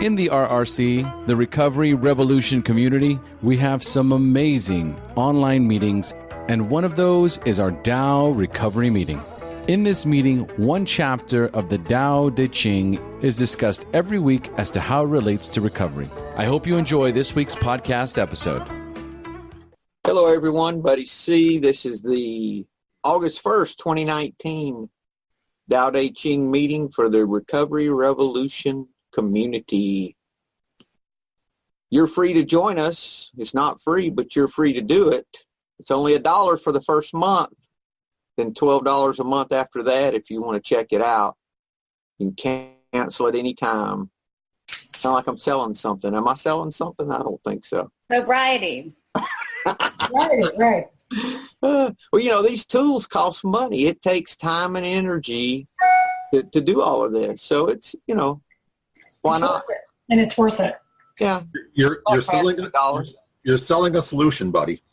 In the RRC, the Recovery Revolution Community, we have some amazing online meetings, and one of those is our Dow Recovery Meeting. In this meeting, one chapter of the Tao Te Ching is discussed every week as to how it relates to recovery. I hope you enjoy this week's podcast episode. Hello, everyone. Buddy C. This is the August 1st, 2019 Dow Teaching Meeting for the Recovery Revolution Community. You're free to join us. It's not free, but you're free to do it. It's only $1 for the first month, then $12 a month after that if you want to check it out. You can cancel at any time. Sound like I'm selling something. Am I selling something? I don't think so. Sobriety. Right. Well, these tools cost money. It takes time and energy to do all of this. So it's, why not? And it's worth it. Yeah. You're selling a solution, buddy.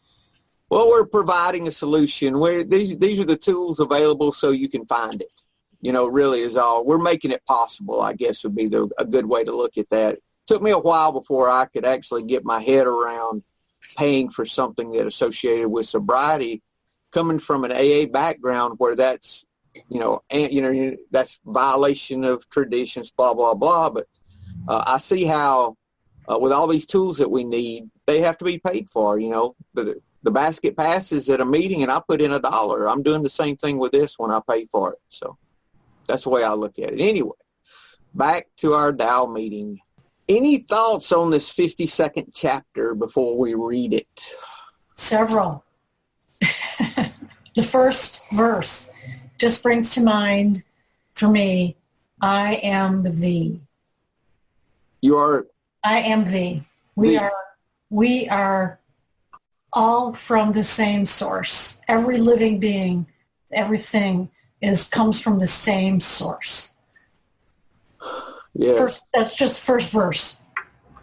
Well, we're providing a solution. These are the tools available so you can find it. Really is all. We're making it possible, I guess, would be a good way to look at that. It took me a while before I could actually get my head around paying for something that associated with sobriety, coming from an AA background where that's, that's violation of traditions, blah, blah, blah. But I see how with all these tools that we need, they have to be paid for. The basket passes at a meeting and I put in $1. I'm doing the same thing with this when I pay for it. So that's the way I look at it. Anyway, back to our Dow meeting. Any thoughts on this 52nd chapter before we read it? Several. The first verse just brings to mind for me, I am thee. You are? I am thee. We are all from the same source. Every living being, everything comes from the same source. Yes. That's just first verse.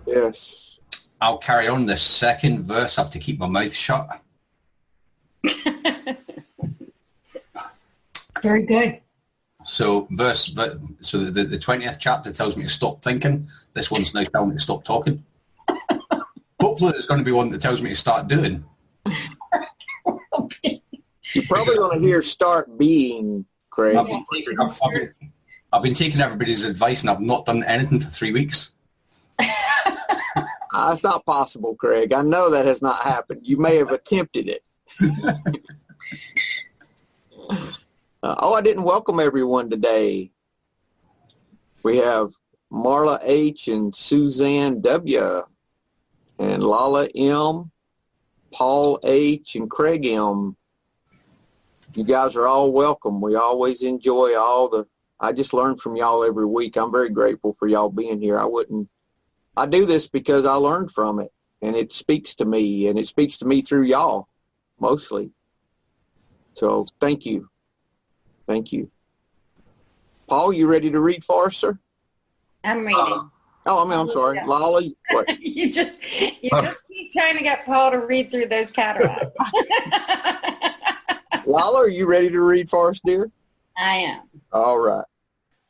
Yes. I'll carry on the second verse. I have to keep my mouth shut. Very good. So the 20th chapter tells me to stop thinking. This one's now telling me to stop talking. Hopefully there's going to be one that tells me to start doing. You're probably going to hear start being, Craig. I've been taking everybody's advice and I've not done anything for 3 weeks. It's not possible, Craig. I know that has not happened. You may have attempted it. I didn't welcome everyone today. We have Marla H. and Suzanne W. and Lala M., Paul H. and Craig M. You guys are all welcome. We always enjoy I just learn from y'all every week. I'm very grateful for y'all being here. I do this because I learned from it, and it speaks to me, and it speaks to me through y'all, mostly. So thank you. Thank you. Paul, you ready to read for us, sir? I'm reading. I'm sorry. Lala, what? you just keep trying to get Paul to read through those cataracts. Lala, are you ready to read for us, dear? I am. All right.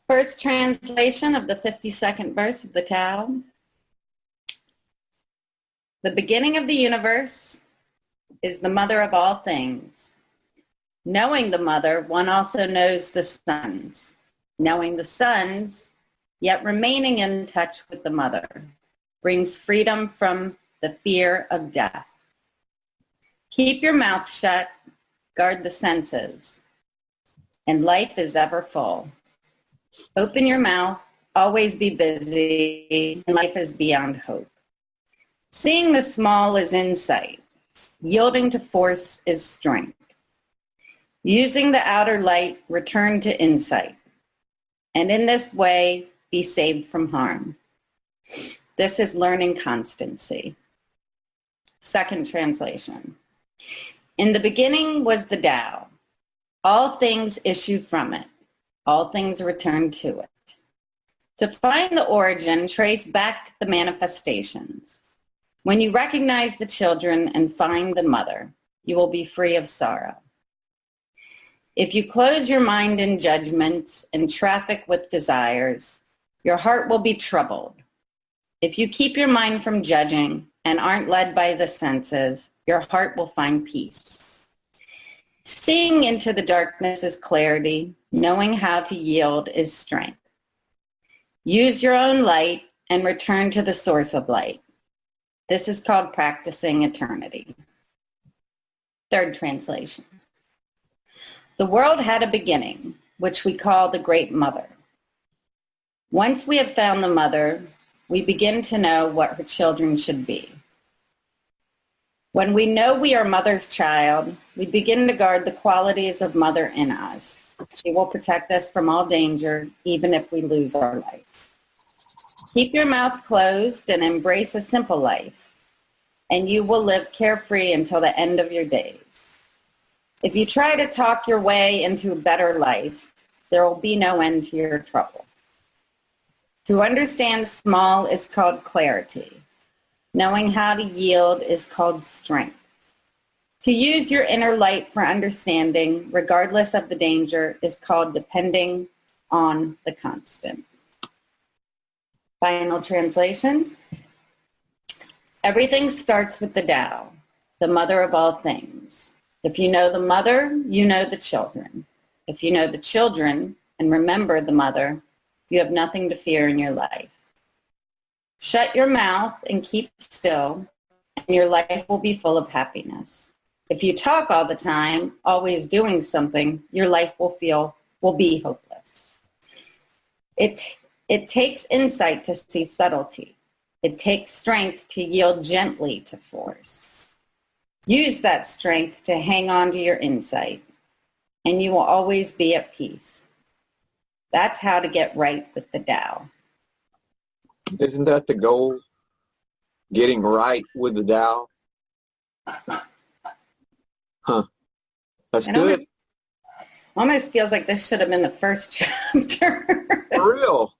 First translation of the 52nd verse of the Tao. The beginning of the universe is the mother of all things. Knowing the mother, one also knows the sons. Knowing the sons, yet remaining in touch with the mother, brings freedom from the fear of death. Keep your mouth shut, guard the senses, and life is ever full. Open your mouth, always be busy, and life is beyond hope. Seeing the small is insight. Yielding to force is strength. Using the outer light, return to insight. And in this way, be saved from harm. This is learning constancy. Second translation. In the beginning was the Tao. All things issue from it. All things return to it. To find the origin, trace back the manifestations. When you recognize the children and find the mother, you will be free of sorrow. If you close your mind in judgments and traffic with desires, your heart will be troubled. If you keep your mind from judging and aren't led by the senses, your heart will find peace. Seeing into the darkness is clarity. Knowing how to yield is strength. Use your own light and return to the source of light. This is called practicing eternity. Third translation. The world had a beginning, which we call the Great Mother. Once we have found the mother, we begin to know what her children should be. When we know we are mother's child, we begin to guard the qualities of mother in us. She will protect us from all danger, even if we lose our life. Keep your mouth closed and embrace a simple life, and you will live carefree until the end of your days. If you try to talk your way into a better life, there will be no end to your trouble. To understand small is called clarity. Knowing how to yield is called strength. To use your inner light for understanding, regardless of the danger, is called depending on the constant. Final translation. Everything starts with the Tao, the mother of all things. If you know the mother, you know the children. If you know the children and remember the mother, you have nothing to fear in your life. Shut your mouth and keep still, and your life will be full of happiness. If you talk all the time, always doing something, your life will be hopeless. It takes insight to see subtlety. It takes strength to yield gently to force. Use that strength to hang on to your insight, and you will always be at peace. That's how to get right with the Tao. Isn't that the goal? Getting right with the Tao? Huh. That's good. Almost feels like this should have been the first chapter. For real.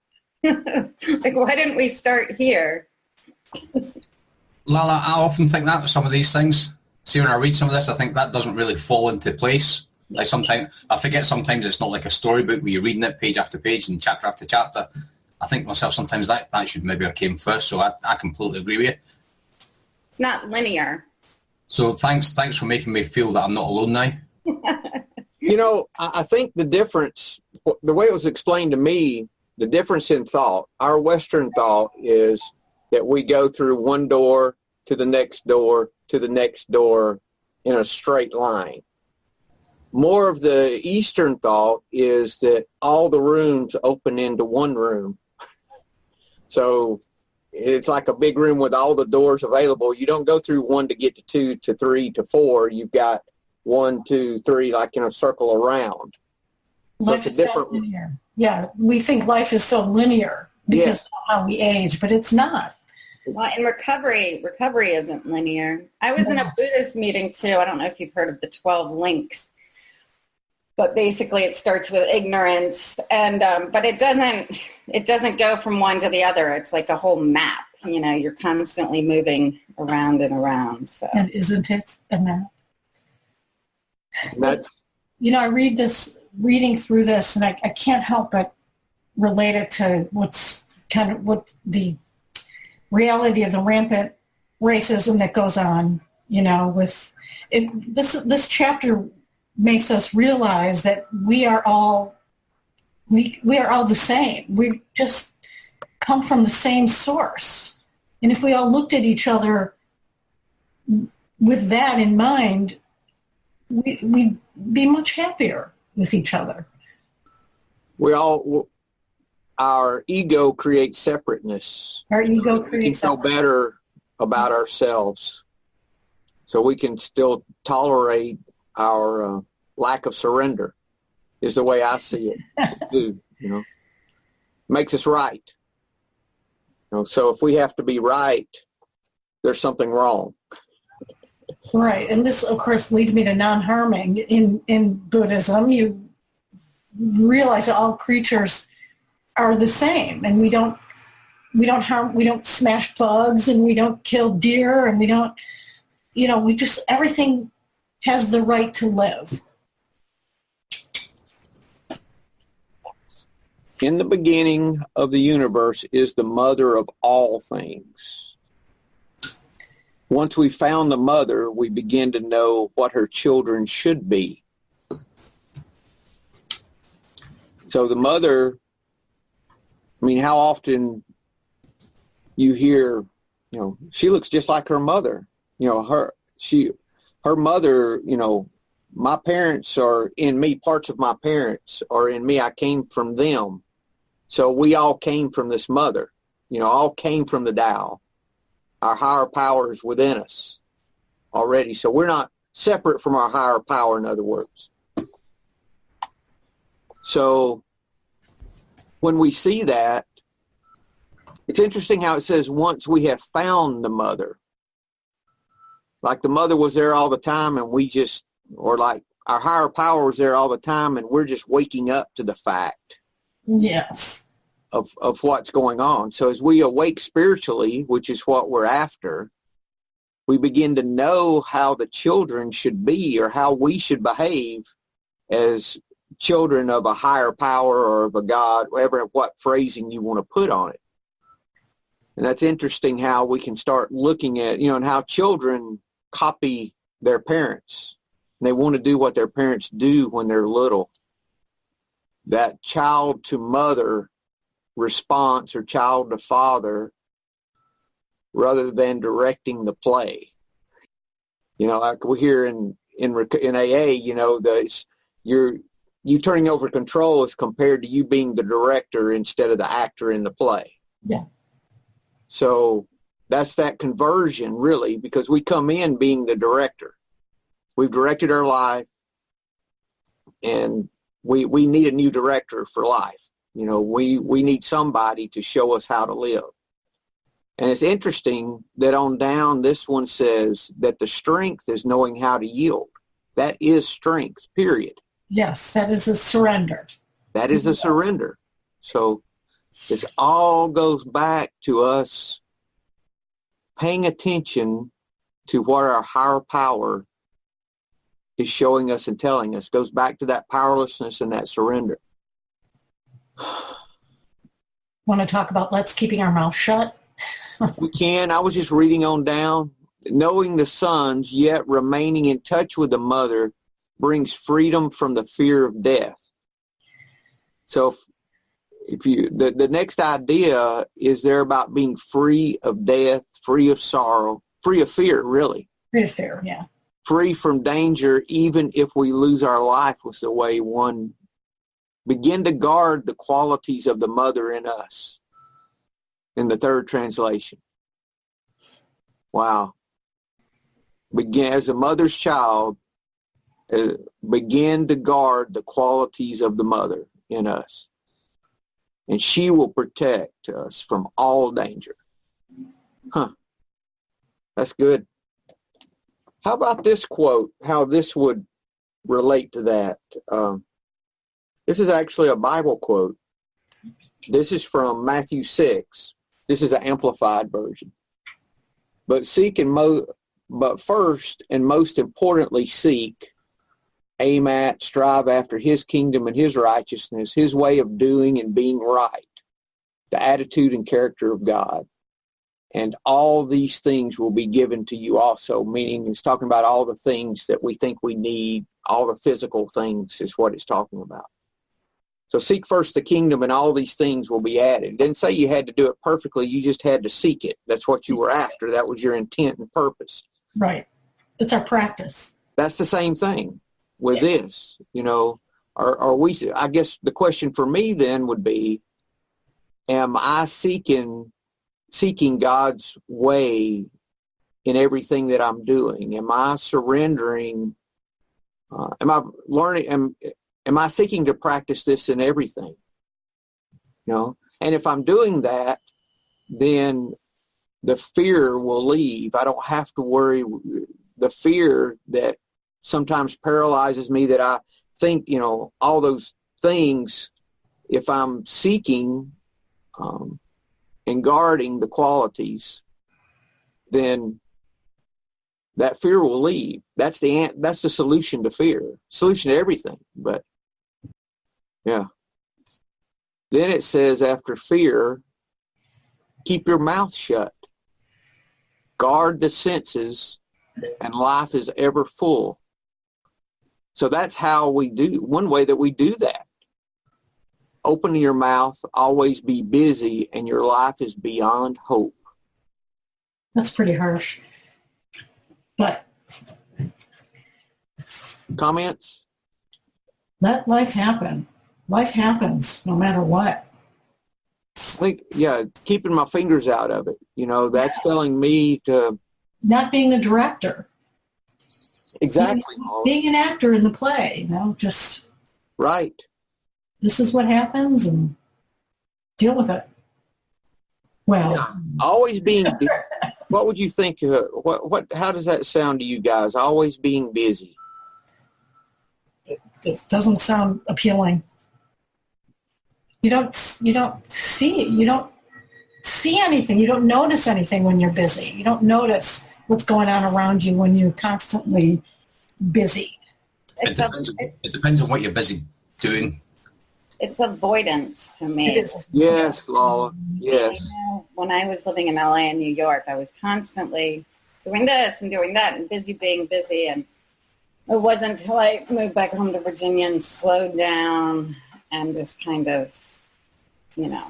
Like, why didn't we start here? Lala, I often think that with some of these things. See, when I read some of this, I think that doesn't really fall into place. Like sometimes, I forget sometimes it's not like a storybook where you're reading it page after page and chapter after chapter. I think myself sometimes that should maybe have came first, so I completely agree with you. It's not linear. So thanks for making me feel that I'm not alone now. You know, I think the difference, the way it was explained to me, the difference in thought, our Western thought is that we go through one door to the next door to the next door in a straight line. More of the Eastern thought is that all the rooms open into one room. So it's like a big room with all the doors available. You don't go through one to get to 2 to 3 to 4. You've got 1, 2, 3, like in a circle around. So life is so linear. Yeah, we think life is so linear because of how we age, but it's not. Well, in recovery isn't linear. I was in a Buddhist meeting too. I don't know if you've heard of the 12 links, but basically it starts with ignorance, and but it doesn't go from one to the other. It's like a whole map. You know, you're constantly moving around and around. So. And isn't it a map? That's, you know, I reading through this, and I can't help but relate it to what the reality of the rampant racism that goes on. You know, with it, this chapter makes us realize that we are all the same. We just come from the same source, and if we all looked at each other with that in mind, we'd be much happier with each other. Our ego creates separateness. Our ego creates we can feel better about ourselves, so we can still tolerate our lack of surrender. Is the way I see it. Makes us right. So if we have to be right, there's something wrong. Right, and this, of course, leads me to non-harming. In Buddhism, you realize that all creatures are the same, and we don't harm, we don't smash bugs, and we don't kill deer, and we don't, we just, everything has the right to live. In the beginning of the universe is the mother of all things. Once we found the mother, we begin to know what her children should be. So the mother, I mean, how often you hear, she looks just like her mother. Her mother, my parents are in me, parts of my parents are in me. I came from them. So we all came from this mother, all came from the Tao. Our higher power is within us already. So we're not separate from our higher power, in other words. So when we see that, it's interesting how it says once we have found the mother. Like the mother was there all the time and or like our higher power was there all the time and we're just waking up to the fact. Yes. Of what's going on. So as we awake spiritually, which is what we're after, we begin to know how the children should be or how we should behave as children of a higher power or of a God, what phrasing you want to put on it. And that's interesting how we can start looking at, and how children copy their parents. And they want to do what their parents do when they're little. That child to mother response or child to father rather than directing the play. Like we hear in AA, you turning over control is compared to you being the director instead of the actor in the play. Yeah. So that's that conversion really, because we come in being the director. We've directed our life and we need a new director for life. We need somebody to show us how to live. And it's interesting that on down, this one says that the strength is knowing how to yield. That is strength, period. Yes, that is a surrender. That is a surrender. So this all goes back to us paying attention to what our higher power is showing us and telling us. Goes back to that powerlessness and that surrender. Want to talk about let's keeping our mouth shut? We can. I was just reading on down. Knowing the sons, yet remaining in touch with the mother, brings freedom from the fear of death. So if you, the next idea is there about being free of death, free of sorrow, free of fear, really. Free of fear, yeah. Free from danger, even if we lose our life, was the way one begin to guard the qualities of the mother in us. In the third translation. Wow. Begin as a mother's child, begin to guard the qualities of the mother in us. And she will protect us from all danger. That's good. How about this quote, how this would relate to that? This is actually a Bible quote. This is from Matthew 6. This is an amplified version. But first and most importantly seek, aim at, strive after his kingdom and his righteousness, his way of doing and being right, the attitude and character of God. And all these things will be given to you also, meaning it's talking about all the things that we think we need, all the physical things is what it's talking about. So seek first the kingdom and all these things will be added. It didn't say you had to do it perfectly. You just had to seek it. That's what you were after. That was your intent and purpose. Right. It's our practice. That's the same thing with this. Are we, I guess the question for me then would be, am I seeking God's way in everything that I'm doing? Am I surrendering? Am I learning? Am I seeking to practice this in everything? And if I'm doing that, then the fear will leave. I don't have to worry. The fear that sometimes paralyzes me, that I think, all those things, if I'm seeking and guarding the qualities, then that fear will leave. That's the solution to fear, solution to everything. But yeah. Then it says after fear, keep your mouth shut. Guard the senses, and life is ever full. So that's how we do, one way that we do that. Open your mouth, always be busy, and your life is beyond hope. That's pretty harsh. But Comments? let life happen. Life happens no matter what. Yeah, keeping my fingers out of it. That's telling me to... Not being the director. Exactly. Being an actor in the play, just... Right. This is what happens, and deal with it. Well... Yeah, always being... What would you think? How does that sound to you guys? Always being busy. It doesn't sound appealing. You don't see it. You don't see anything. You don't notice anything when you're busy. You don't notice what's going on around you when you're constantly busy. It depends on what you're busy doing. It's avoidance to me. Yes, Lala. Yes. When I was living in LA and New York, I was constantly doing this and doing that and being busy. And it wasn't until I moved back home to Virginia and slowed down and just kind of,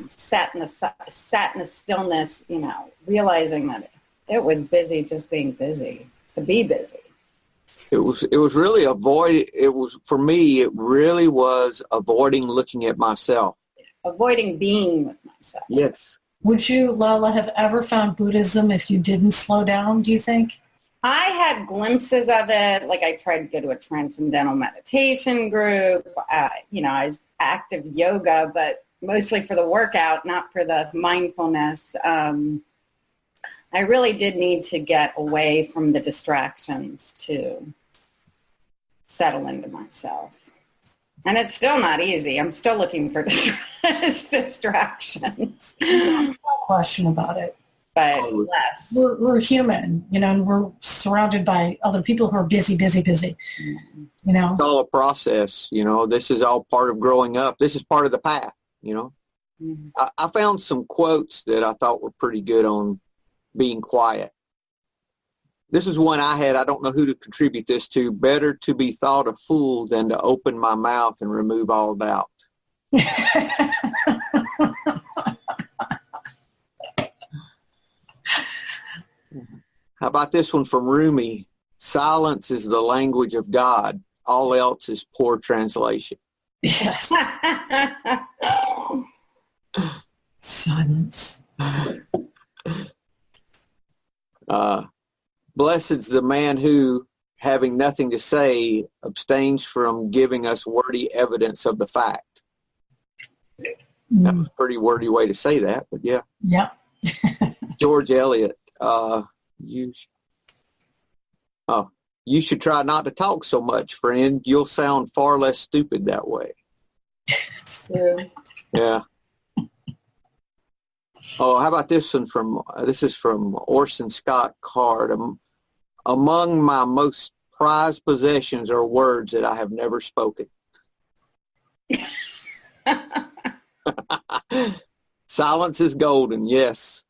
sat in the stillness, realizing that it was busy just being busy, to be busy. It was really for me, it really was avoiding looking at myself. Avoiding being with myself. Yes. Would you, Lala, have ever found Buddhism if you didn't slow down, do you think? I had glimpses of it. Like I tried to go to a transcendental meditation group. I was active yoga, but mostly for the workout, not for the mindfulness. I really did need to get away from the distractions to settle into myself. And it's still not easy. I'm still looking for distractions. No question about it. But less. We're human, and we're surrounded by other people who are busy. It's all a process, This is all part of growing up. This is part of the path, Mm-hmm. I found some quotes that I thought were pretty good on being quiet. This is one I had. I don't know who to contribute this to. Better to be thought a fool than to open my mouth and remove all doubt. How about this one from Rumi? Silence is the language of God. All else is poor translation. Yes. Silence. Blessed's the man who, having nothing to say, abstains from giving us wordy evidence of the fact. That was a pretty wordy way to say that, but yeah. Yeah. George Eliot, you should try not to talk so much, friend. You'll sound far less stupid that way. Yeah. Oh, how about this one this is from Orson Scott Card. Among my most prized possessions are words that I have never spoken. Silence is golden, yes.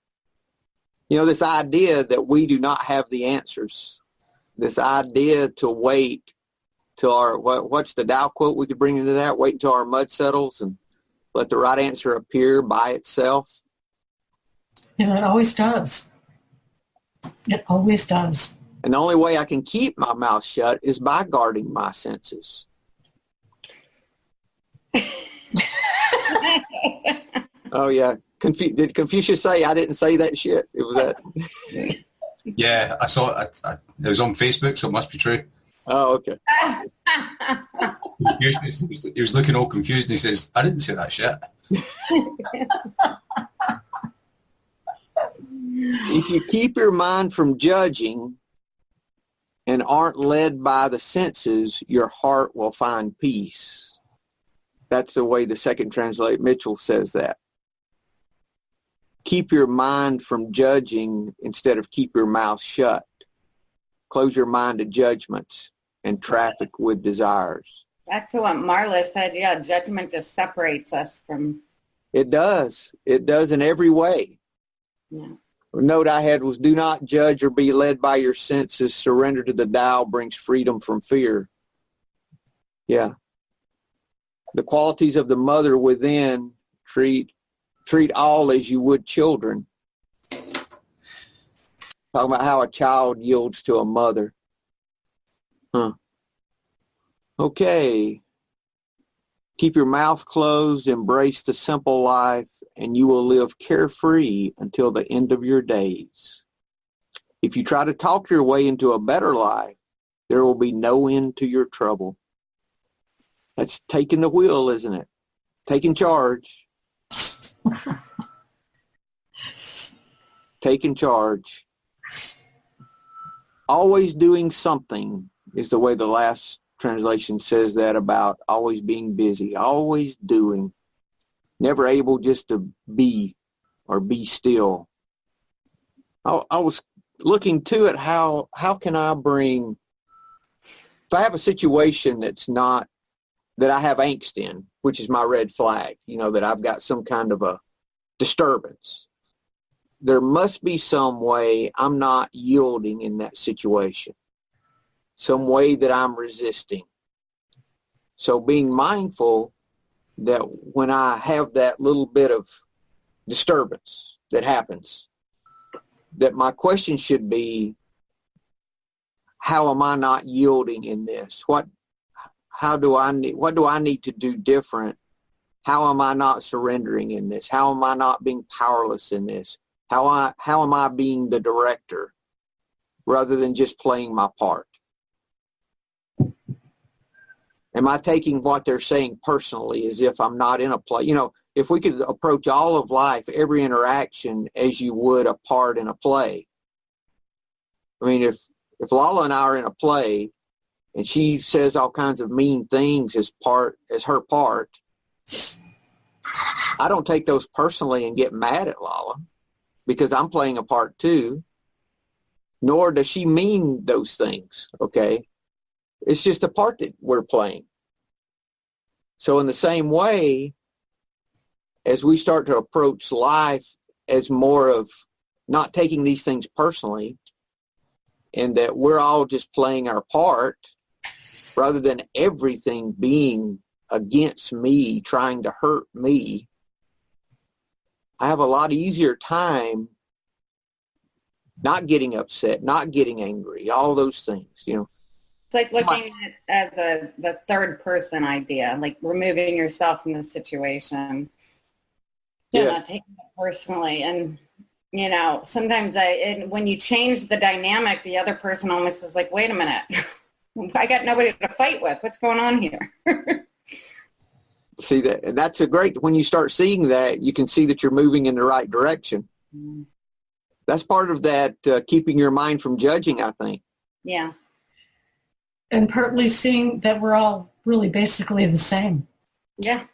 This idea that we do not have the answers. This idea to wait till what's the Dow quote we could bring into that? Wait until our mud settles and let the right answer appear by itself. It always does. It always does. And the only way I can keep my mouth shut is by guarding my senses. Oh, yeah. Did Confucius say I didn't say that shit? It was that. Yeah, I saw it. It was on Facebook, so it must be true. Oh, okay. He was looking all confused and he says, I didn't say that shit. If you keep your mind from judging and aren't led by the senses, your heart will find peace. That's the way the second translate Mitchell says that. Keep your mind from judging instead of keep your mouth shut. Close your mind to judgments and traffic with desires. Back to what Marla said, yeah, judgment just separates us from It does. It does in every way. Yeah. The note I had was, do not judge or be led by your senses. Surrender to the Tao brings freedom from fear. Yeah. The qualities of the mother within, treat all as you would children. Talking about how a child yields to a mother. Okay. Keep your mouth closed, embrace the simple life, and you will live carefree until the end of your days. If you try to talk your way into a better life, there will be no end to your trouble. That's taking the wheel, isn't it? Taking charge. Taking charge. Always doing something is the way the last translation says that, about always being busy, always doing, never able just to be or be still. I was looking too at how can I bring, if I have a situation that's not, that I have angst in, which is my red flag, that I've got some kind of a disturbance. There must be some way I'm not yielding in that situation, some way that I'm resisting. So being mindful that when I have that little bit of disturbance that happens, that my question should be, how am I not yielding in this? What do I need to do different? How am I not surrendering in this? How am I not being powerless in this? How am I being the director rather than just playing my part? Am I taking what they're saying personally as if I'm not in a play? If we could approach all of life, every interaction, as you would a part in a play. I mean, if Lala and I are in a play and she says all kinds of mean things as her part, I don't take those personally and get mad at Lala because I'm playing a part too, nor does she mean those things, okay? It's just a part that we're playing. So in the same way, as we start to approach life as more of not taking these things personally, and that we're all just playing our part, rather than everything being against me, trying to hurt me, I have a lot easier time not getting upset, not getting angry, all those things, It's like looking at it as the third person idea, like removing yourself from the situation. Not taking it personally. And, sometimes when you change the dynamic, the other person almost is like, wait a minute, I got nobody to fight with. What's going on here? See that, and that's when you start seeing that, you can see that you're moving in the right direction. Mm. That's part of that keeping your mind from judging, I think. Yeah. And partly seeing that we're all really basically the same. Yeah.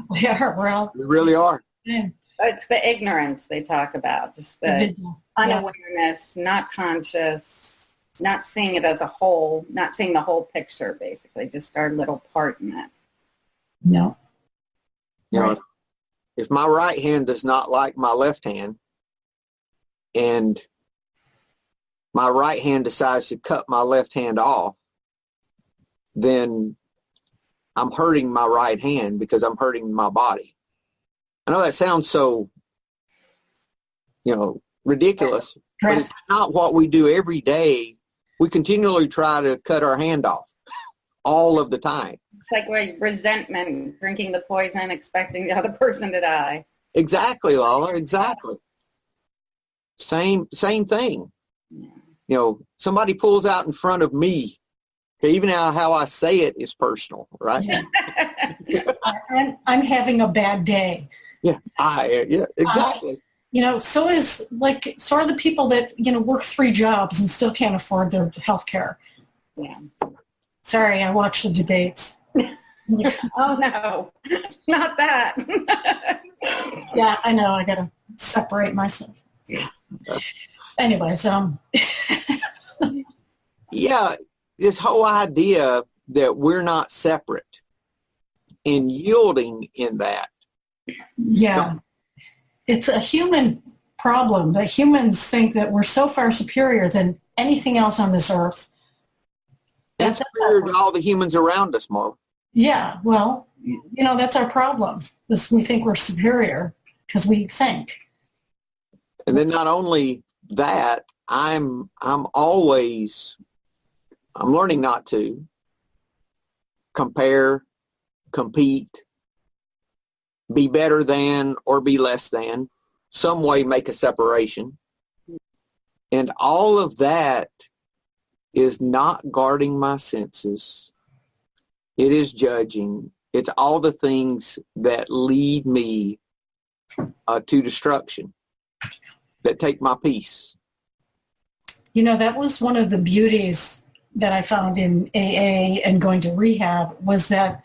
We are. We're all. We really are. Yeah. It's the ignorance they talk about, just the unawareness, not conscious, not seeing it as a whole, not seeing the whole picture, basically, just our little part in it. No. If my right hand does not like my left hand, and my right hand decides to cut my left hand off, then I'm hurting my right hand because I'm hurting my body. I know that sounds so, ridiculous, but it's not what we do every day. We continually try to cut our hand off all of the time. It's like resentment, drinking the poison, expecting the other person to die. Exactly, Lala, exactly. Same thing. Yeah. Somebody pulls out in front of me. Even how I say it is personal, right? I'm having a bad day. Yeah, exactly. So are the people that, work 3 jobs and still can't afford their health care. Yeah. Sorry, I watched the debates. Oh, no, not that. Yeah, I know. I got to separate myself. Anyways, yeah, this whole idea that we're not separate and yielding in that, Yeah. It's a human problem that humans think that we're so far superior than anything else on this earth. That's superior to all the humans around us, Marla. Yeah, well, that's our problem. Is we think we're superior because we think. And then not only that, I'm learning not to compare, compete, be better than or be less than, some way make a separation. And all of that is not guarding my senses. It is judging. It's all the things that lead me to destruction, that take my peace. That was one of the beauties that I found in AA and going to rehab, was that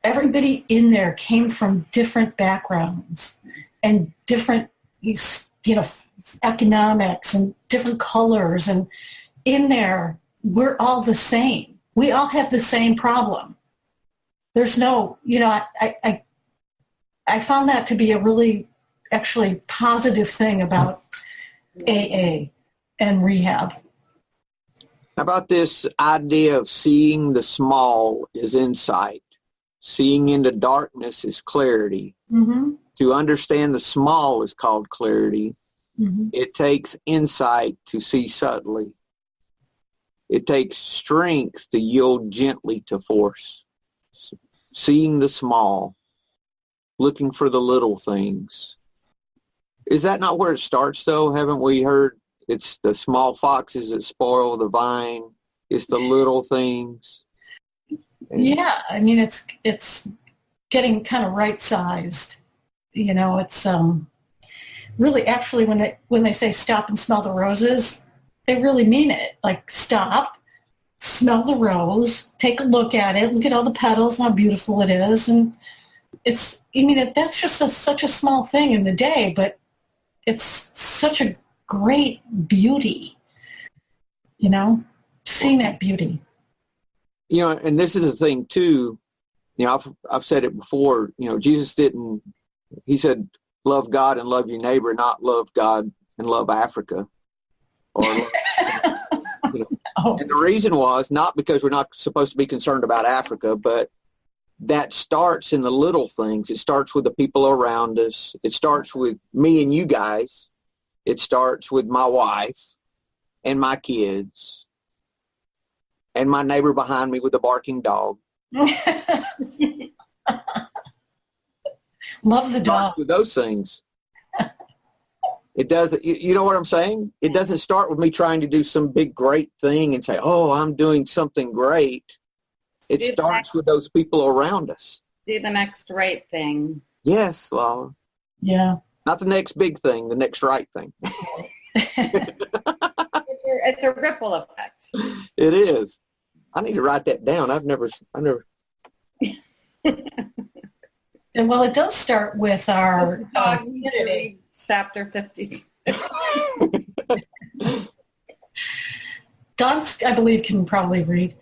everybody in there came from different backgrounds and different, economics and different colors. And in there, we're all the same. We all have the same problem. There's no, I found that to be a really actually positive thing about AA and rehab. How about this idea of seeing the small is insight? Seeing into darkness is clarity. Mm-hmm. To understand the small is called clarity. Mm-hmm. It takes insight to see subtly. It takes strength to yield gently to force. Seeing the small, looking for the little things. Is that not where it starts, though? Haven't we heard it's the small foxes that spoil the vine? It's the little things. Yeah, I mean, it's getting kind of right-sized. It's really, actually, when they say stop and smell the roses, they really mean it. Like, stop, smell the rose, take a look at it, look at all the petals, how beautiful it is. And that's just such a small thing in the day, but it's such a great beauty, seeing that beauty. And this is the thing, too. I've said it before. Jesus he said, love God and love your neighbor, not love God and love Africa. Or Oh. And the reason was not because we're not supposed to be concerned about Africa, but that starts in the little things. It starts with the people around us. It starts with me and you guys. It starts with my wife and my kids and my neighbor behind me with the barking dog. Love the dog. With those things. It doesn't, you know what I'm saying? It doesn't start with me trying to do some big, great thing and say, oh, I'm doing something great. It starts with those people around us. Do the next right thing. Yes, Lala. Yeah. Not the next big thing, the next right thing. It's a ripple effect. It is. I need to write that down. I've never. And well, it does start with our community. Chapter 52. Dogs, I believe, can probably read.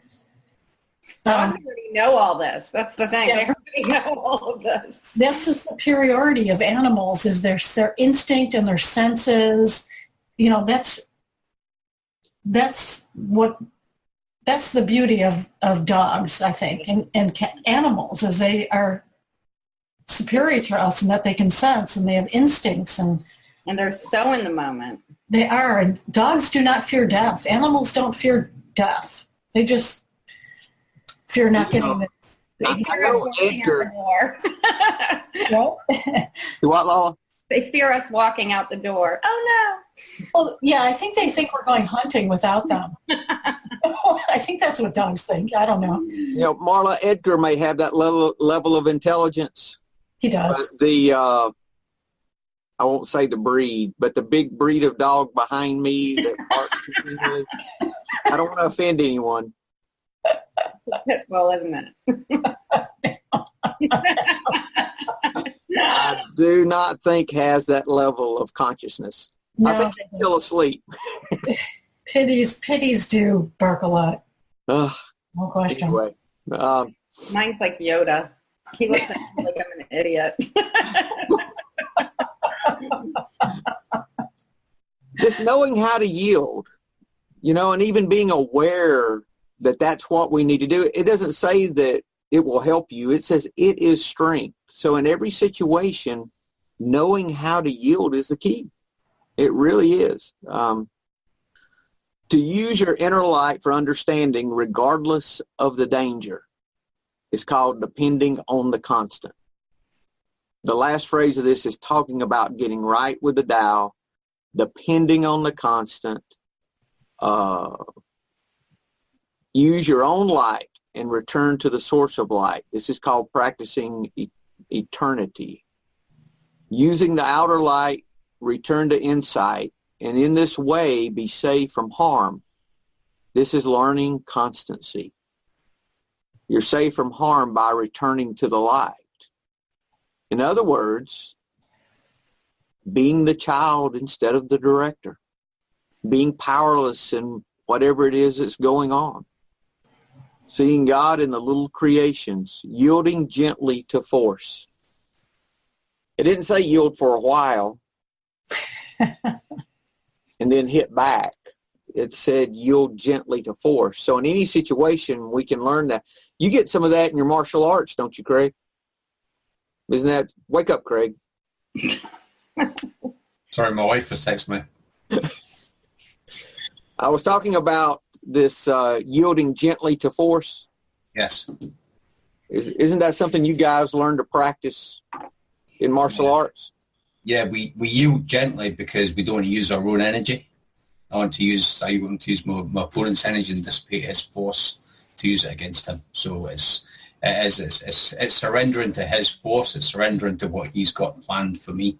Dogs already know all this. That's the thing. Yeah. They already know all of this. That's the superiority of animals, is their instinct and their senses. That's the beauty of dogs, I think, and animals, is they are superior to us, and that they can sense, and they have instincts, and they're so in the moment. They are, and dogs do not fear death. Animals don't fear death. They just fear not getting it. They fear us walking out the door. What, Lola? They fear us walking out the door. Oh no! Well, yeah, I think they think we're going hunting without them. I think that's what dogs think. I don't know. Marla, Edgar may have that level of intelligence. He does. But I won't say the breed, but the big breed of dog behind me that barks continually. I don't want to offend anyone. Well, isn't it? I do not think has that level of consciousness. No, I think he's still asleep. Pitties do bark a lot. No question. Anyway, Mine's like Yoda. He looks at me like I'm an idiot. Just knowing how to yield, and even being aware that that's what we need to do. It doesn't say that it will help you. It says it is strength. So in every situation, knowing how to yield is the key. It really is. To use your inner light for understanding regardless of the danger is called depending on the constant. The last phrase of this is talking about getting right with the Tao, depending on the constant. Use your own light and return to the source of light. This is called practicing eternity. Using the outer light, return to insight, and in this way be safe from harm. This is learning constancy. You're safe from harm by returning to the light. In other words, being the child instead of the director. Being powerless in whatever it is that's going on. Seeing God in the little creations. Yielding gently to force. It didn't say yield for a while and then hit back. It said yield gently to force. So in any situation, we can learn that. You get some of that in your martial arts, don't you, Craig? Isn't that? Wake up, Craig. Sorry, my wife was texting me. I was talking about this yielding gently to force. Yes. Isn't that something you guys learn to practice in martial arts? Yeah, we yield gently because we don't want to use our own energy. I want to use my opponent's energy and dissipate his force to use it against him. So it's surrendering to his force. It's surrendering to what he's got planned for me.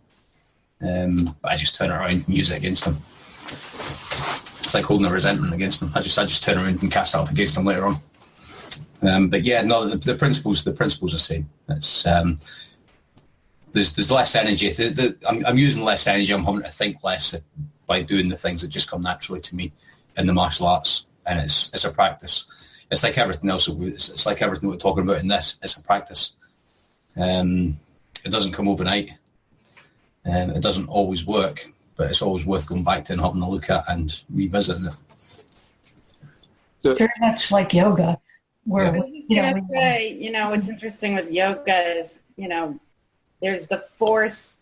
But I just turn it around and use it against him. It's like holding a resentment against him. I just turn around and cast it up against him later on. But yeah, no, the principles are the same. It's there's less energy. I'm using less energy. I'm having to think less by doing the things that just come naturally to me in the martial arts, and it's a practice. It's like everything else. It's like everything we're talking about in this. It's a practice. It doesn't come overnight. It doesn't always work, but it's always worth going back to and having a look at and revisiting it. It's very much like yoga, where what's interesting with yoga is there's the force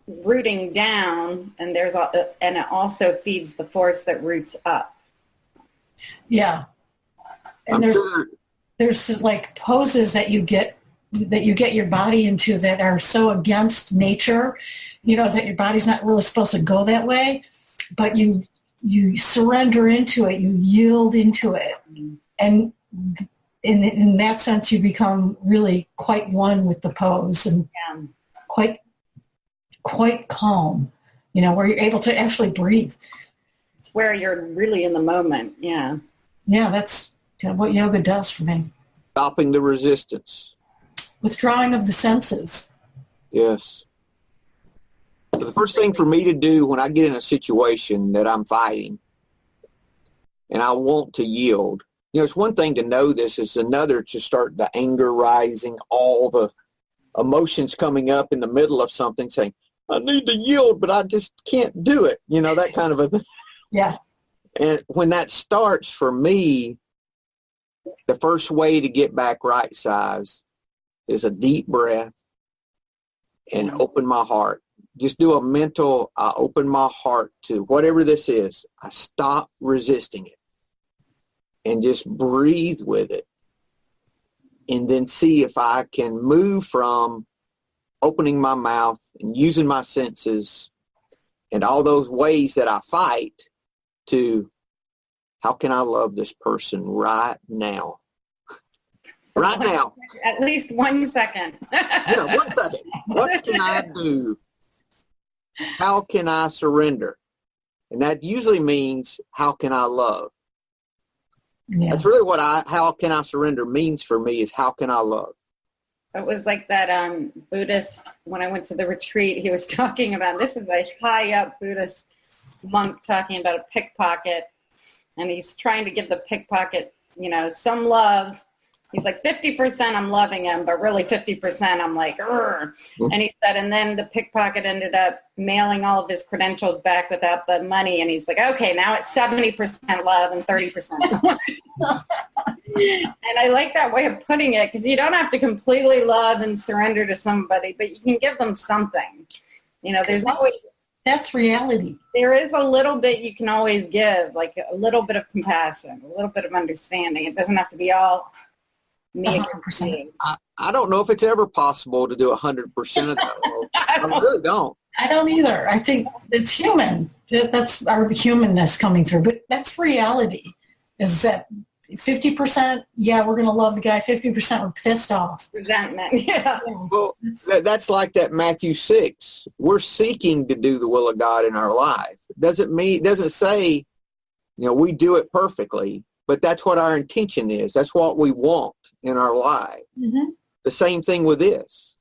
rooting down, and and it also feeds the force that roots up. Yeah, and there's like poses that you get your body into that are so against nature, that your body's not really supposed to go that way, but you surrender into it, you yield into it, and in that sense you become really quite one with the pose and quite calm, where you're able to actually breathe. It's where you're really in the moment. Yeah, that's kind of what yoga does for me. Stopping the resistance. Withdrawing of the senses. Yes. So the first thing for me to do when I get in a situation that I'm fighting and I want to yield, it's one thing to know this, it's another to start the anger rising, all the emotions coming up in the middle of something saying, I need to yield, but I just can't do it. That kind of a thing. Yeah. And when that starts for me, the first way to get back right size is a deep breath and open my heart. Just do a mental, I open my heart to whatever this is. I stop resisting it and just breathe with it. And then see if I can move from opening my mouth and using my senses and all those ways that I fight to how can I love this person right now? Right now. At least 1 second. Yeah, 1 second. What can I do? How can I surrender? And that usually means how can I love? Yeah. That's really what how can I surrender means for me is how can I love? It was like that Buddhist, when I went to the retreat, he was talking about, this is a high up Buddhist monk talking about a pickpocket, and he's trying to give the pickpocket, some love, He's like, 50% I'm loving him, but really 50% I'm like, Urgh. And he said, and then the pickpocket ended up mailing all of his credentials back without the money. And he's like, okay, now it's 70% love and 30% love. And I like that way of putting it, because you don't have to completely love and surrender to somebody, but you can give them something. You know, there's always... That's reality. There is a little bit you can always give, like a little bit of compassion, a little bit of understanding. It doesn't have to be all me against me. I don't know if it's ever possible to do 100% of that. I really don't. I don't either. I think it's human. That's our humanness coming through. But that's reality, is that 50%, yeah, we're going to love the guy. 50% we're pissed off. Resentment, yeah. Well, that's like that Matthew 6. We're seeking to do the will of God in our life. It doesn't say, we do it perfectly, but that's what our intention is. That's what we want in our life. Mm-hmm. The same thing with this.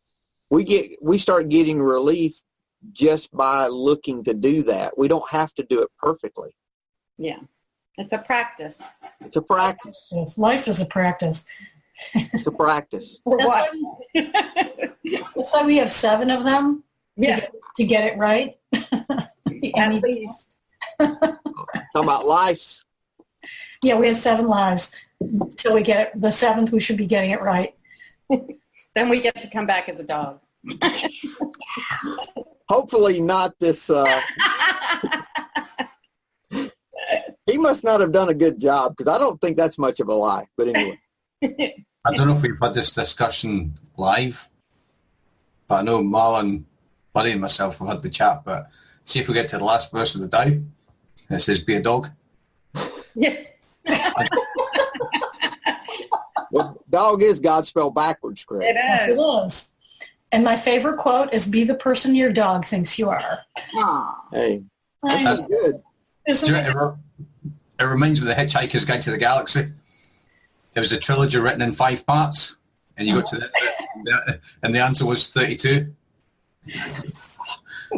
We start getting relief just by looking to do that. We don't have to do it perfectly. Yeah. It's a practice. It's a practice. Yes, life is a practice. It's a practice. That's why we have 7 of them to get it right. At least. Talking about lives. Yeah, we have 7 lives. Till we get it, the 7th, we should be getting it right. Then we get to come back as a dog. Hopefully not this... He must not have done a good job, because I don't think that's much of a lie. But anyway. I don't know if we've had this discussion live, but I know Marlon, Buddy and myself have had the chat, but see if we get to the last verse of the Dow. It says, be a dog. Yes. Well, dog is God spelled backwards, correct? It is. Yes, it is. And my favorite quote is, be the person your dog thinks you are. Aww. Hey, that's good. It reminds me of The Hitchhiker's Guide to the Galaxy. There was a trilogy written in 5 parts, and you got to and the answer was 32.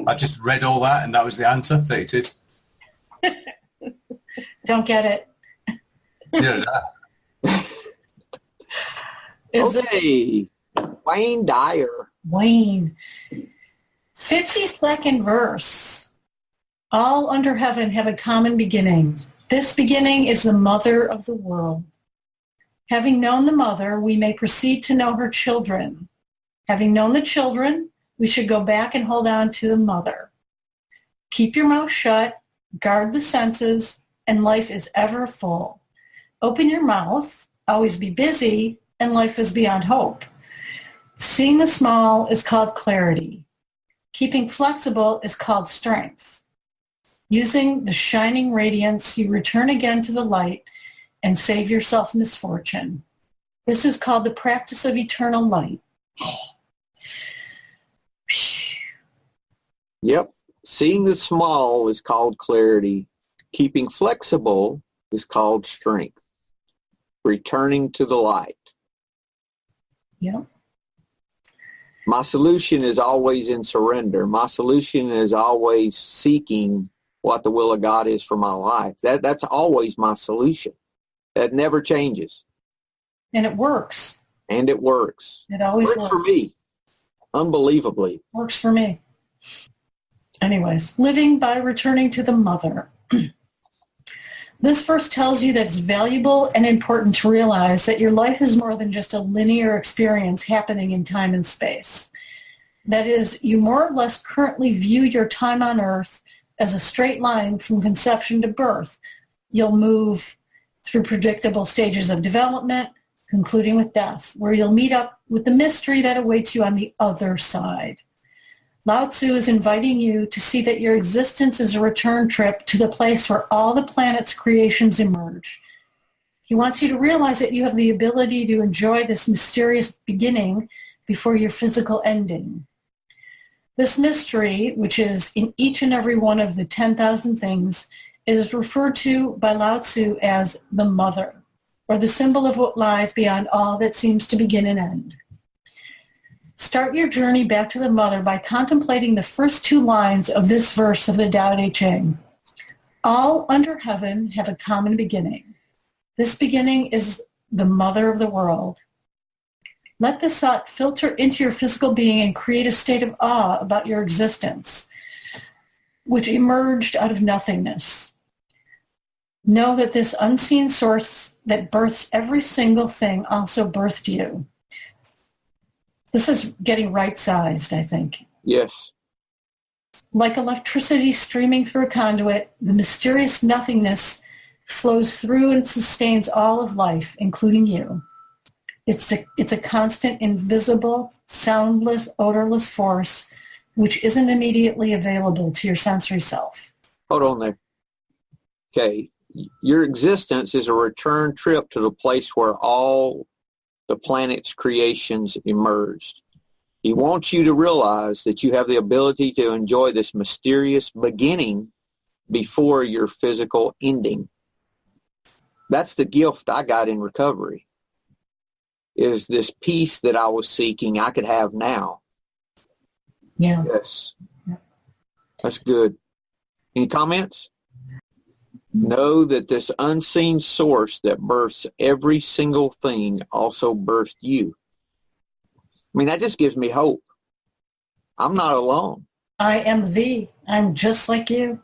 I just read all that, and that was the answer, 32. Don't get it. Yeah, Okay. Wayne Dyer. Wayne. 52nd verse. All under heaven have a common beginning. This beginning is the mother of the world. Having known the mother, we may proceed to know her children. Having known the children, we should go back and hold on to the mother. Keep your mouth shut, guard the senses, and life is ever full. Open your mouth, always be busy, and life is beyond hope. Seeing the small is called clarity. Keeping flexible is called strength. Using the shining radiance, you return again to the light and save yourself misfortune. This is called the practice of eternal light. Yep. Seeing the small is called clarity. Keeping flexible is called strength. Returning to the light. Yep. My solution is always in surrender. My solution is always seeking what the will of God is for my life. That's always my solution. That never changes. And it works. And it works. It always works for me. Unbelievably. Works for me. Anyways, living by returning to the mother. This verse tells you that it's valuable and important to realize that your life is more than just a linear experience happening in time and space. That is, you more or less currently view your time on earth as a straight line from conception to birth. You'll move through predictable stages of development, concluding with death, where you'll meet up with the mystery that awaits you on the other side. Lao Tzu is inviting you to see that your existence is a return trip to the place where all the planet's creations emerge. He wants you to realize that you have the ability to enjoy this mysterious beginning before your physical ending. This mystery, which is in each and every one of the 10,000 things, is referred to by Lao Tzu as the mother, or the symbol of what lies beyond all that seems to begin and end. Start your journey back to the mother by contemplating the first 2 lines of this verse of the Tao Te Ching. All under heaven have a common beginning. This beginning is the mother of the world. Let this thought filter into your physical being and create a state of awe about your existence, which emerged out of nothingness. Know that this unseen source that births every single thing also birthed you. This is getting right-sized, I think. Yes. Like electricity streaming through a conduit, the mysterious nothingness flows through and sustains all of life, including you. It's a constant, invisible, soundless, odorless force which isn't immediately available to your sensory self. Hold on there. Okay. Your existence is a return trip to the place where all the planet's creations emerged. He wants you to realize that you have the ability to enjoy this mysterious beginning before your physical ending. That's the gift I got in recovery, is this peace that I was seeking I could have now. Yeah. Yes. That's good. Any comments? Know that this unseen source that births every single thing also birthed you. I mean, that just gives me hope. I'm not alone. I am thee. I'm just like you.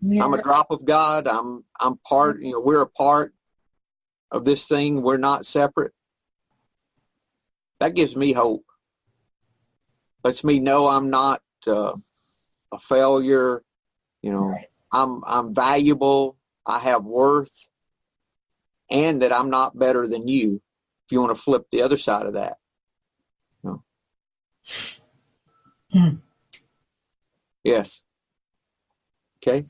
I'm a drop of God. I'm part, we're a part of this thing. We're not separate. That gives me hope. Lets me know I'm not a failure. Right. I'm valuable. I have worth, and that I'm not better than you. If you want to flip the other side of that. Yes. Okay.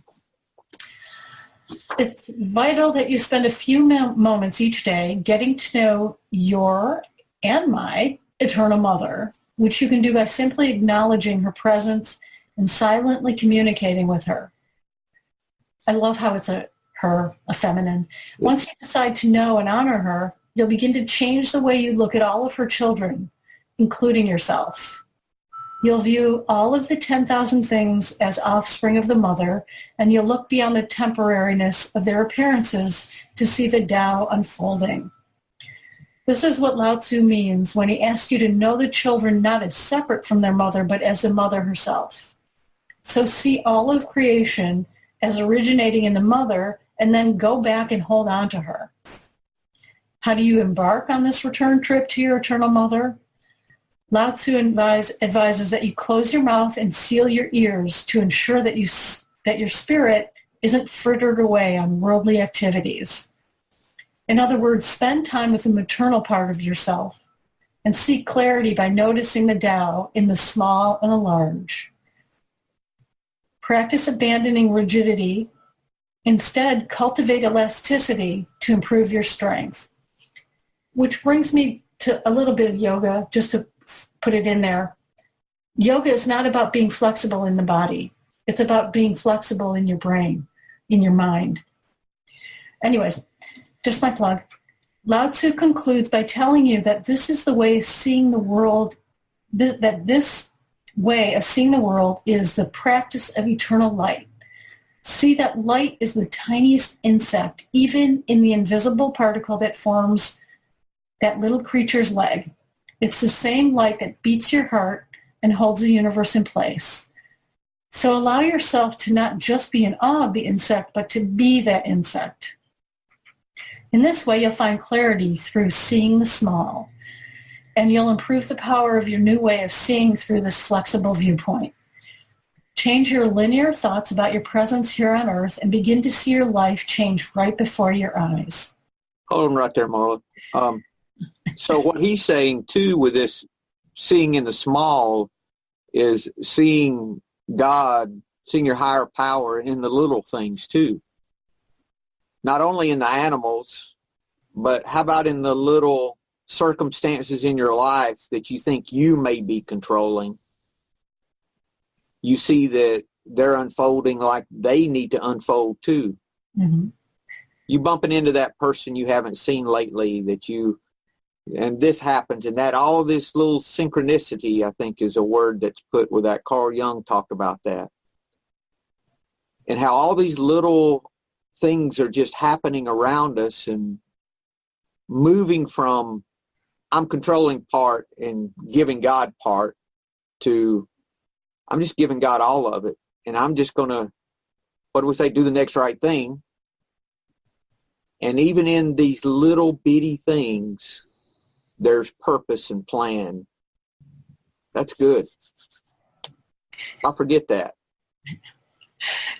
It's vital that you spend a few moments each day getting to know your and my eternal mother, which you can do by simply acknowledging her presence and silently communicating with her. I love how it's a feminine. Once you decide to know and honor her, you'll begin to change the way you look at all of her children, including yourself. You'll view all of the 10,000 things as offspring of the mother, and you'll look beyond the temporariness of their appearances to see the Tao unfolding. This is what Lao Tzu means when he asks you to know the children not as separate from their mother, but as the mother herself. So see all of creation as originating in the mother, and then go back and hold on to her. How do you embark on this return trip to your eternal mother? Lao Tzu advises that you close your mouth and seal your ears to ensure that your spirit isn't frittered away on worldly activities. In other words, spend time with the maternal part of yourself and seek clarity by noticing the Tao in the small and the large. Practice abandoning rigidity. Instead, cultivate elasticity to improve your strength. Which brings me to a little bit of yoga, just to put it in there. Yoga is not about being flexible in the body. It's about being flexible in your brain, in your mind. Anyways, just my plug. Lao Tzu concludes by telling you that this is the way of seeing the world, that this way of seeing the world is the practice of eternal light. See that light is the tiniest insect, even in the invisible particle that forms that little creature's leg. It's the same light that beats your heart and holds the universe in place. So allow yourself to not just be in awe of the insect, but to be that insect. In this way, you'll find clarity through seeing the small, and you'll improve the power of your new way of seeing through this flexible viewpoint. Change your linear thoughts about your presence here on earth and begin to see your life change right before your eyes. Hold on right there, Marla. So what he's saying, too, with this seeing in the small is seeing God, seeing your higher power in the little things, too. Not only in the animals, but how about in the little circumstances in your life that you think you may be controlling? You see that they're unfolding like they need to unfold, too. Mm-hmm. You bumping into that person you haven't seen lately and this happens and that, all this little synchronicity, I think, is a word that's put with that. Carl Jung talked about that. And how all these little things are just happening around us, and moving from I'm controlling part and giving God part to I'm just giving God all of it. And I'm just going to, what do we say, do the next right thing. And even in these little bitty things, there's purpose and plan. That's good. I'll forget that.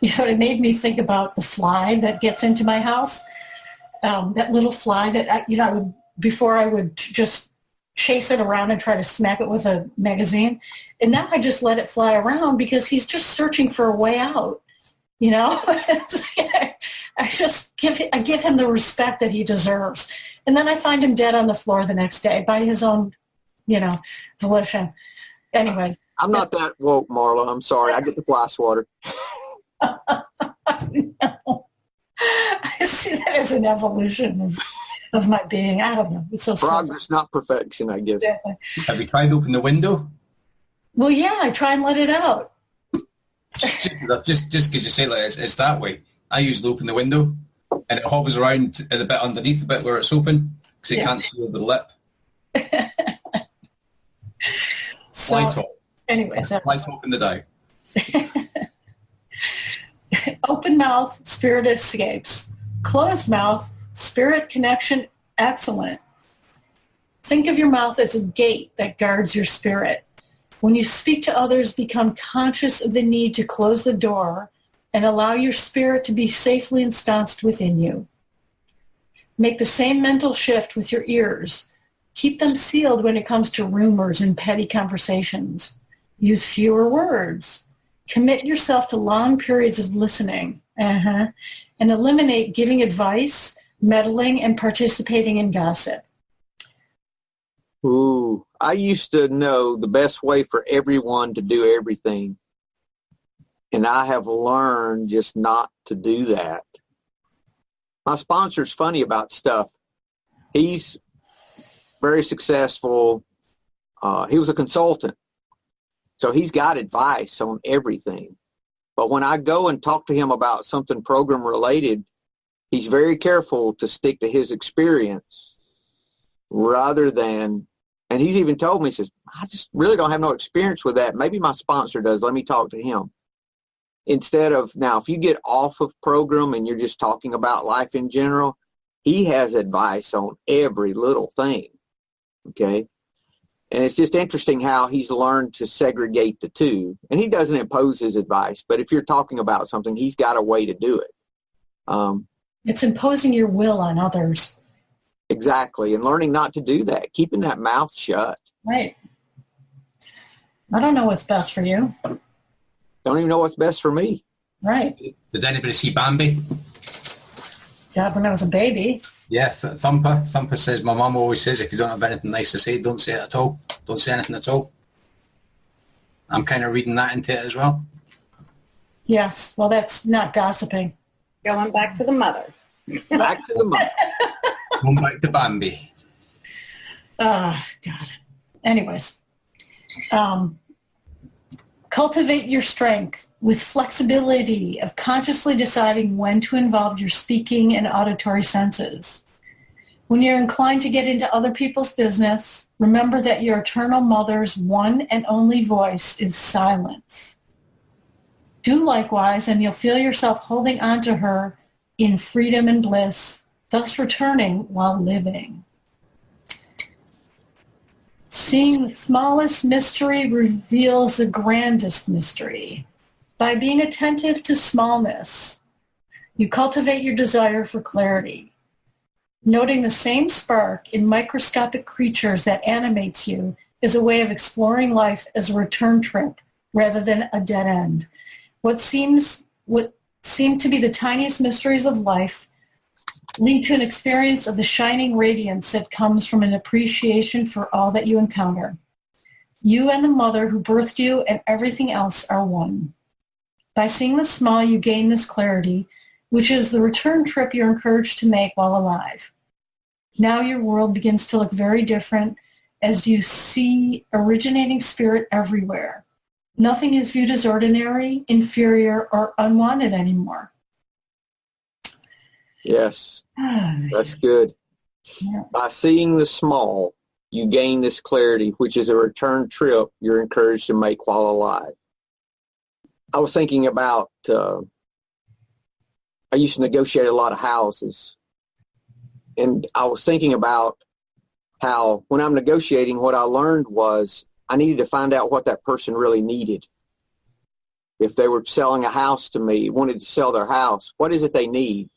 You know, it made me think about the fly that gets into my house. That little fly that, I would just chase it around and try to smack it with a magazine. And now I just let it fly around because he's just searching for a way out. You know, I give him the respect that he deserves. And then I find him dead on the floor the next day by his own, volition. Anyway. I'm not that woke, Marla. I'm sorry. I get the fly swatter. No. I see that as an evolution of my being. I don't know. It's so progress, silly. Not perfection, I guess. Yeah. Have you tried to open the window? Well, yeah, I try and let it out. Just because you say like it's that way. I usually open the window and it hovers around in the bit underneath the bit where it's open because it can't see over the lip. Fly talk. Anyways, fly talk in the Dow. Open mouth, spirit escapes. Closed mouth, spirit connection, excellent. Think of your mouth as a gate that guards your spirit. When you speak to others, become conscious of the need to close the door and allow your spirit to be safely ensconced within you. Make the same mental shift with your ears. Keep them sealed when it comes to rumors and petty conversations. Use fewer words. Commit yourself to long periods of listening. And eliminate giving advice, meddling, and participating in gossip. Ooh, I used to know the best way for everyone to do everything. And I have learned just not to do that. My sponsor's funny about stuff. He's very successful. He was a consultant. So he's got advice on everything. But when I go and talk to him about something program related, he's very careful to stick to his experience rather than, and he's even told me, he says, I just really don't have no experience with that. Maybe my sponsor does. Let me talk to him. Instead of, now, if you get off of program and you're just talking about life in general, he has advice on every little thing. Okay? And it's just interesting how he's learned to segregate the two. And he doesn't impose his advice, but if you're talking about something, he's got a way to do it. It's imposing your will on others. Exactly. And learning not to do that, keeping that mouth shut. Right. I don't know what's best for you. Don't even know what's best for me. Right. Did anybody see Bambi? Yeah, when I was a baby. Yeah, Thumper. Thumper says, my mum always says, if you don't have anything nice to say, don't say it at all. Don't say anything at all. I'm kind of reading that into it as well. Yes. Well, that's not gossiping. Going back to the mother. Back to the mother. Going back to Bambi. God. Anyways. Cultivate your strength with flexibility of consciously deciding when to involve your speaking and auditory senses. When you're inclined to get into other people's business, remember that your eternal mother's one and only voice is silence. Do likewise, and you'll feel yourself holding on to her in freedom and bliss, thus returning while living. Seeing the smallest mystery reveals the grandest mystery. By being attentive to smallness, you cultivate your desire for clarity. Noting the same spark in microscopic creatures that animates you is a way of exploring life as a return trip rather than a dead end. What seem to be the tiniest mysteries of life lead to an experience of the shining radiance that comes from an appreciation for all that you encounter. You and the mother who birthed you and everything else are one. By seeing the small, you gain this clarity, which is the return trip you're encouraged to make while alive. Now your world begins to look very different as you see originating spirit everywhere. Nothing is viewed as ordinary, inferior, or unwanted anymore. Yes, that's good. Yeah. By seeing the small, you gain this clarity, which is a return trip you're encouraged to make while alive. I was thinking about, I used to negotiate a lot of houses. And I was thinking about how when I'm negotiating, what I learned was I needed to find out what that person really needed. If they were selling a house to me, wanted to sell their house, what is it they need?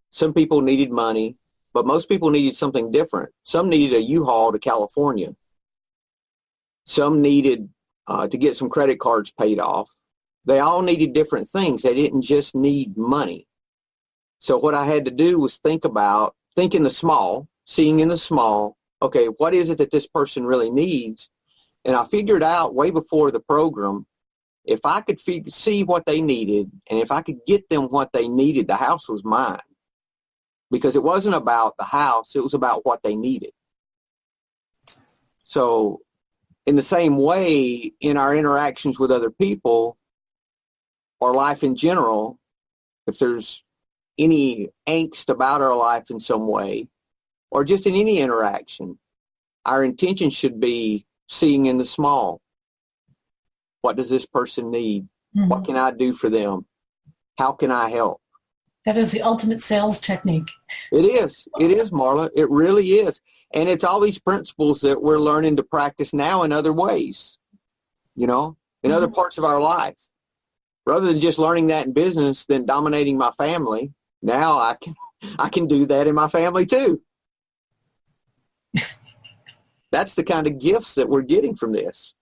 Some people needed money, but most people needed something different. Some needed a U-Haul to California. Some needed to get some credit cards paid off. They all needed different things. They didn't just need money. So what I had to do was think in the small, seeing in the small, okay, what is it that this person really needs? And I figured out way before the program, if I could see what they needed, and if I could get them what they needed, the house was mine. Because it wasn't about the house, it was about what they needed. So in the same way, in our interactions with other people, or life in general, if there's any angst about our life in some way, or just in any interaction, our intention should be seeing in the small. What does this person need? Mm-hmm. What can I do for them? How can I help? That is the ultimate sales technique. It is. It is, Marla. It really is. And it's all these principles that we're learning to practice now in other ways, in other parts of our life. Rather than just learning that in business, then dominating my family, now I can do that in my family too. That's the kind of gifts that we're getting from this.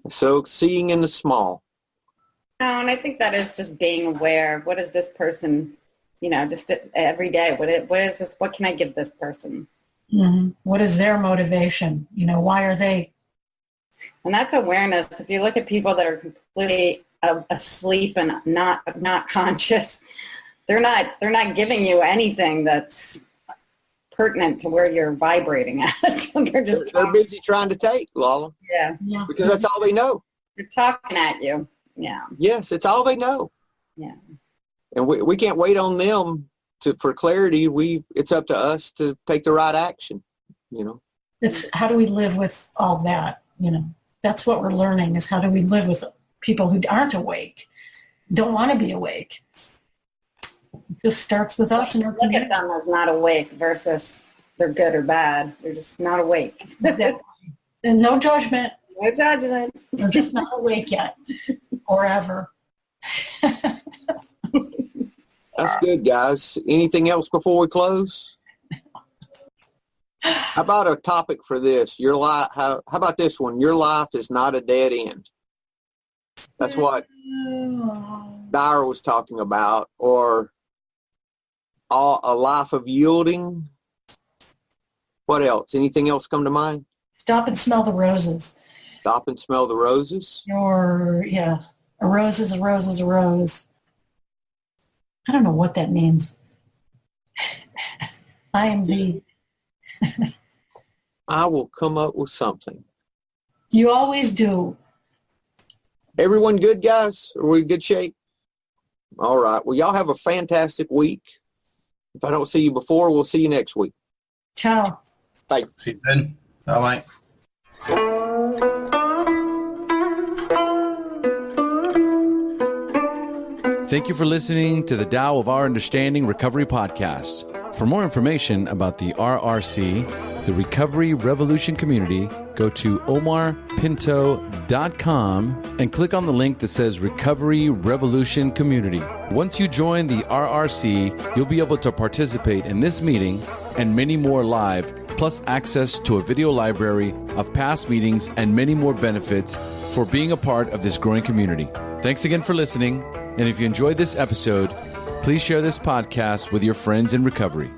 So seeing in the small. Oh, and I think that is just being aware. What is this person, just every day? What is this? What can I give this person? Mm-hmm. What is their motivation? Why are they? And that's awareness. If you look at people that are completely asleep and not conscious, they're not giving you anything that's pertinent to where you're vibrating at. They're busy trying to take, Lala. Yeah. Because that's all they know. They're talking at you. Yeah. Yes, it's all they know. Yeah. And we can't wait on them for clarity. It's up to us to take the right action, It's how do we live with all that, That's what we're learning is how do we live with people who aren't awake, don't want to be awake. It just starts with us and our community. Look at them as not awake versus they're good or bad. They're just not awake. Exactly. And no judgment. No judgment. They're just not awake yet or ever. That's good, guys. Anything else before we close? How about a topic for this? Your life. How about this one? Your life is not a dead end. That's what Dyer was talking about, or a life of yielding. What else? Anything else come to mind? Stop and smell the roses. Stop and smell the roses? Or, a rose is a rose is a rose. I don't know what that means. I will come up with something. You always do. Everyone good, guys? Are we in good shape? All right. Well, y'all have a fantastic week. If I don't see you before, we'll see you next week. Ciao. Bye. See you then. Bye-bye. Thank you for listening to the Tao of Our Understanding Recovery Podcast. For more information about the RRC, the Recovery Revolution Community, go to omarpinto.com and click on the link that says Recovery Revolution Community. Once you join the RRC, you'll be able to participate in this meeting and many more live, plus access to a video library of past meetings and many more benefits for being a part of this growing community. Thanks again for listening. And if you enjoyed this episode, please share this podcast with your friends in recovery.